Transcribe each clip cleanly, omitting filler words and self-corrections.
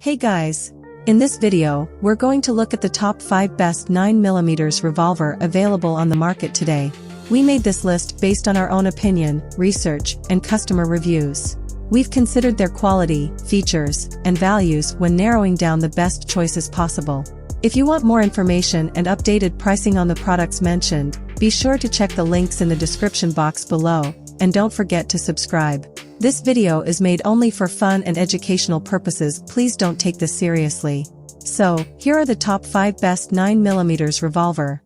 Hey guys! In this video, we're going to look at the top 5 best 9mm revolver available on the market today. We made this list based on our own opinion, research, and customer reviews. We've considered their quality, features, and values when narrowing down the best choices possible. If you want more information and updated pricing on the products mentioned, be sure to check the links in the description box below, and don't forget to subscribe. This video is made only for fun and educational purposes, please don't take this seriously. So, here are the top 5 best 9mm revolver.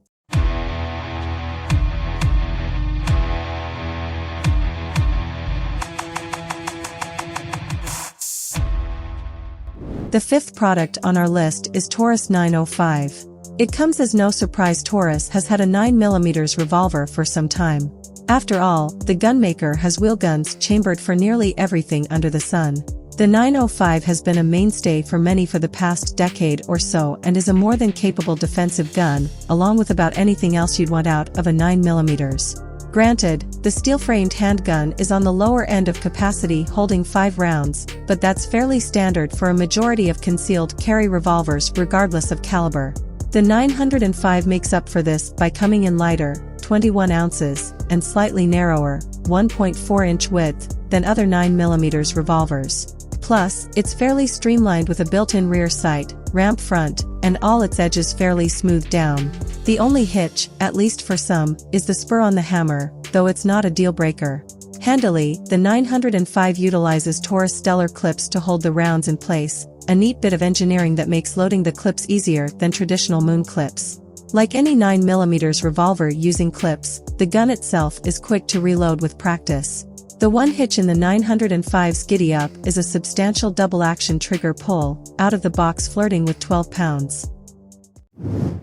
The 5th product on our list is Taurus 905. It comes as no surprise Taurus has had a 9mm revolver for some time. After all, the gunmaker has wheel guns chambered for nearly everything under the sun. The 905 has been a mainstay for many for the past decade or so and is a more than capable defensive gun, along with about anything else you'd want out of a 9mm. Granted, the steel-framed handgun is on the lower end of capacity, holding 5 rounds, but that's fairly standard for a majority of concealed carry revolvers regardless of caliber. The 905 makes up for this by coming in lighter, 21 ounces, and slightly narrower, 1.4-inch width, than other 9mm revolvers. Plus, it's fairly streamlined with a built-in rear sight, ramp front, and all its edges fairly smoothed down. The only hitch, at least for some, is the spur on the hammer, though it's not a deal-breaker. Handily, the 905 utilizes Taurus stellar clips to hold the rounds in place, a neat bit of engineering that makes loading the clips easier than traditional moon clips. Like any 9mm revolver using clips, the gun itself is quick to reload with practice. The one hitch in the 905's giddy-up is a substantial double-action trigger pull, out of the box flirting with 12 pounds.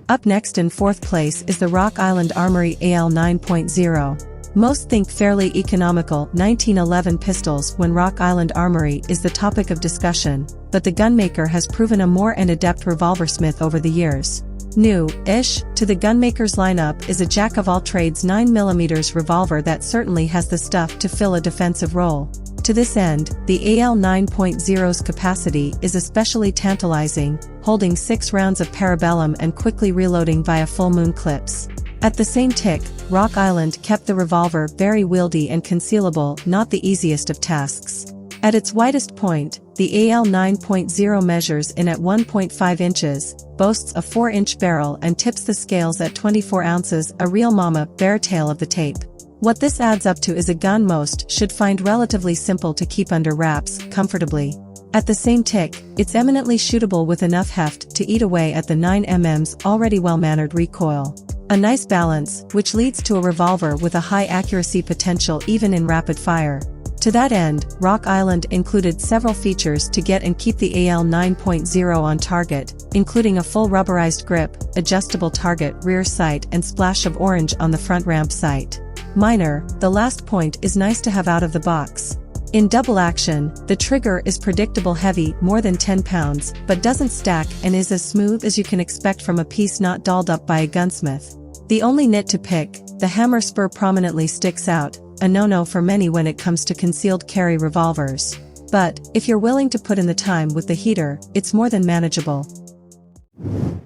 Up next in 4th place is the Rock Island Armory AL 9.0. Most think fairly economical 1911 pistols when Rock Island Armory is the topic of discussion, but the gunmaker has proven a more and adept revolversmith over the years. New-ish to the gunmaker's lineup is a jack-of-all-trades 9mm revolver that certainly has the stuff to fill a defensive role. To this end, the AL 9.0's capacity is especially tantalizing, holding 6 rounds of parabellum and quickly reloading via full moon clips. At the same tick, Rock Island kept the revolver very wieldy and concealable, not the easiest of tasks. At its widest point, the AL 9.0 measures in at 1.5 inches, boasts a 4-inch barrel and tips the scales at 24 ounces, a real mama bear tail of the tape. What this adds up to is a gun most should find relatively simple to keep under wraps, comfortably. At the same tick, it's eminently shootable with enough heft to eat away at the 9mm's already well-mannered recoil. A nice balance, which leads to a revolver with a high accuracy potential even in rapid fire. To that end, Rock Island included several features to get and keep the AL 9.0 on target, including a full rubberized grip, adjustable target rear sight and splash of orange on the front ramp sight. Minor, the last point is nice to have out of the box. In double action, the trigger is predictable heavy, more than 10 pounds, but doesn't stack and is as smooth as you can expect from a piece not dolled up by a gunsmith. The only nit to pick, the hammer spur prominently sticks out, a no-no for many when it comes to concealed carry revolvers. But, if you're willing to put in the time with the heater, it's more than manageable.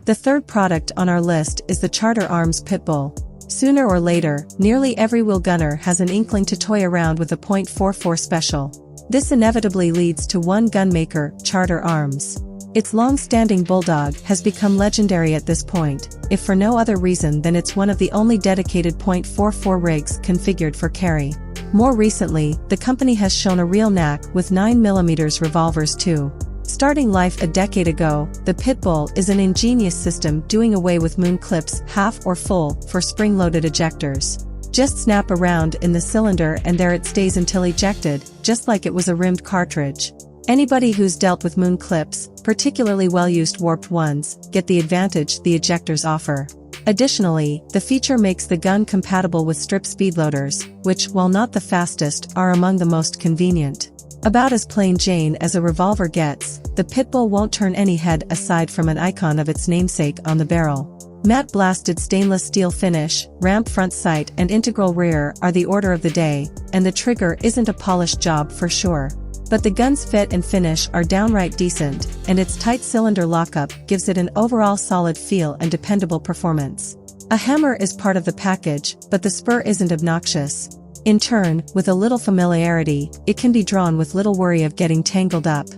The 3rd product on our list is the Charter Arms Pitbull. Sooner or later, nearly every wheel gunner has an inkling to toy around with a .44 special. This inevitably leads to one gunmaker, Charter Arms. Its long-standing bulldog has become legendary at this point, if for no other reason than it's one of the only dedicated .44 rigs configured for carry. More recently, the company has shown a real knack with 9mm revolvers too. Starting life a decade ago, the Pitbull is an ingenious system doing away with moon clips, half or full, for spring-loaded ejectors. Just snap around in the cylinder and there it stays until ejected, just like it was a rimmed cartridge. Anybody who's dealt with moon clips, particularly well-used warped ones, get the advantage the ejectors offer. Additionally, the feature makes the gun compatible with strip speed loaders, which, while not the fastest, are among the most convenient. About as plain Jane as a revolver gets, the Pitbull won't turn any head aside from an icon of its namesake on the barrel. Matte blasted stainless steel finish, ramp front sight and integral rear are the order of the day, and the trigger isn't a polished job for sure. But the gun's fit and finish are downright decent, and its tight cylinder lockup gives it an overall solid feel and dependable performance. A hammer is part of the package, but the spur isn't obnoxious. In turn, with a little familiarity, it can be drawn with little worry of getting tangled up.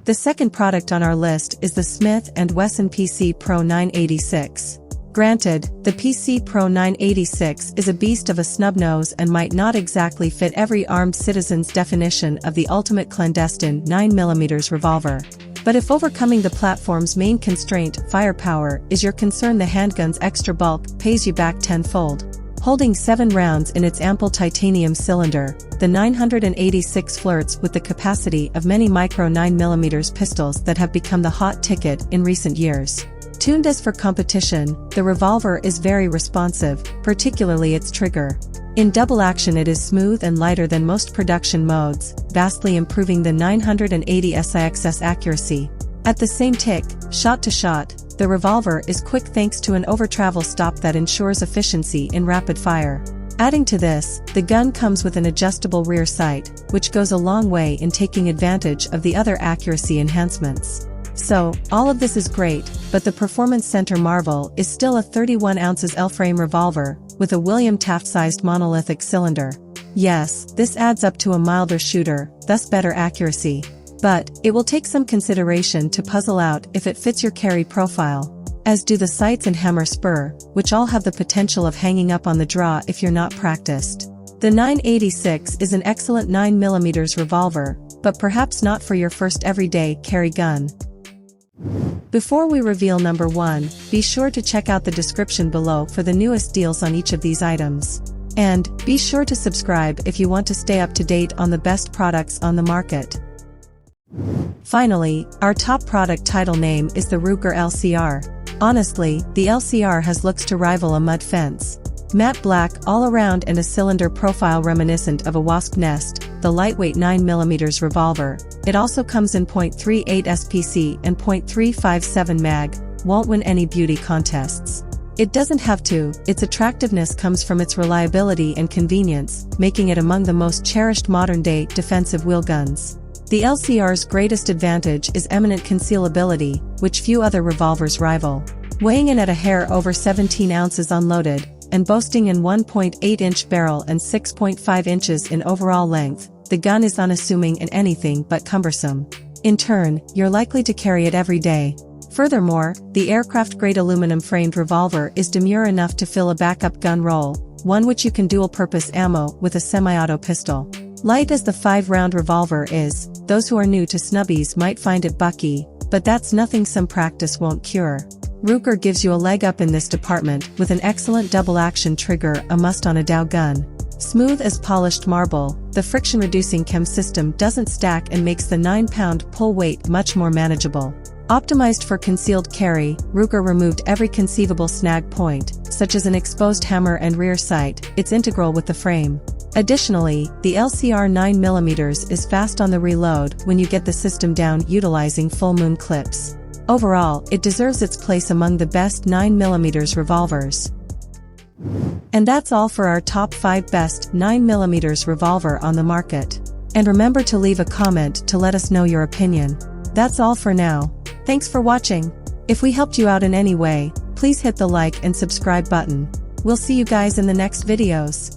The second product on our list is the Smith & Wesson PC Pro 986. Granted, the PC Pro 986 is a beast of a snub nose and might not exactly fit every armed citizen's definition of the ultimate clandestine 9mm revolver. But if overcoming the platform's main constraint, firepower, is your concern, the handgun's extra bulk pays you back tenfold. Holding 7 rounds in its ample titanium cylinder, the 986 flirts with the capacity of many micro 9mm pistols that have become the hot ticket in recent years. Tuned as for competition, the Revolver is very responsive, particularly its trigger. In double action it is smooth and lighter than most production modes, vastly improving the 980 SIX's accuracy. At the same tick, shot to shot, the Revolver is quick thanks to an over-travel stop that ensures efficiency in rapid fire. Adding to this, the gun comes with an adjustable rear sight, which goes a long way in taking advantage of the other accuracy enhancements. So, all of this is great, but the performance center marvel is still a 31 ounces L-frame revolver, with a William Taft-sized monolithic cylinder. Yes, this adds up to a milder shooter, thus better accuracy. But, it will take some consideration to puzzle out if it fits your carry profile. As do the sights and hammer spur, which all have the potential of hanging up on the draw if you're not practiced. The 986 is an excellent 9mm revolver, but perhaps not for your first everyday carry gun. Before we reveal number 1, be sure to check out the description below for the newest deals on each of these items. And, be sure to subscribe if you want to stay up to date on the best products on the market. Finally, our top product title name is the Ruger LCR. Honestly, the LCR has looks to rival a mud fence. Matte black all around and a cylinder profile reminiscent of a wasp nest, the lightweight 9mm revolver. It also comes in .38 SPC and .357 mag, won't win any beauty contests. It doesn't have to, its attractiveness comes from its reliability and convenience, making it among the most cherished modern-day defensive wheel guns. The LCR's greatest advantage is eminent concealability, which few other revolvers rival. Weighing in at a hair over 17 ounces unloaded, and boasting an 1.8-inch barrel and 6.5 inches in overall length, the gun is unassuming and anything but cumbersome. In turn, you're likely to carry it every day. Furthermore, the aircraft-grade aluminum-framed revolver is demure enough to fill a backup gun role, one which you can dual-purpose ammo with a semi-auto pistol. Light as the 5-round revolver is, those who are new to snubbies might find it bucky, but that's nothing some practice won't cure. Ruger gives you a leg up in this department with an excellent double-action trigger, a must on a Dow gun. Smooth as polished marble, the friction-reducing chem system doesn't stack and makes the 9-pound pull weight much more manageable. Optimized for concealed carry, Ruger removed every conceivable snag point, such as an exposed hammer and rear sight. It's integral with the frame. Additionally, the LCR 9mm is fast on the reload when you get the system down utilizing full moon clips. Overall, it deserves its place among the best 9mm revolvers. And that's all for our top 5 best 9mm revolver on the market. And remember to leave a comment to let us know your opinion. That's all for now. Thanks for watching. If we helped you out in any way, please hit the like and subscribe button. We'll see you guys in the next videos.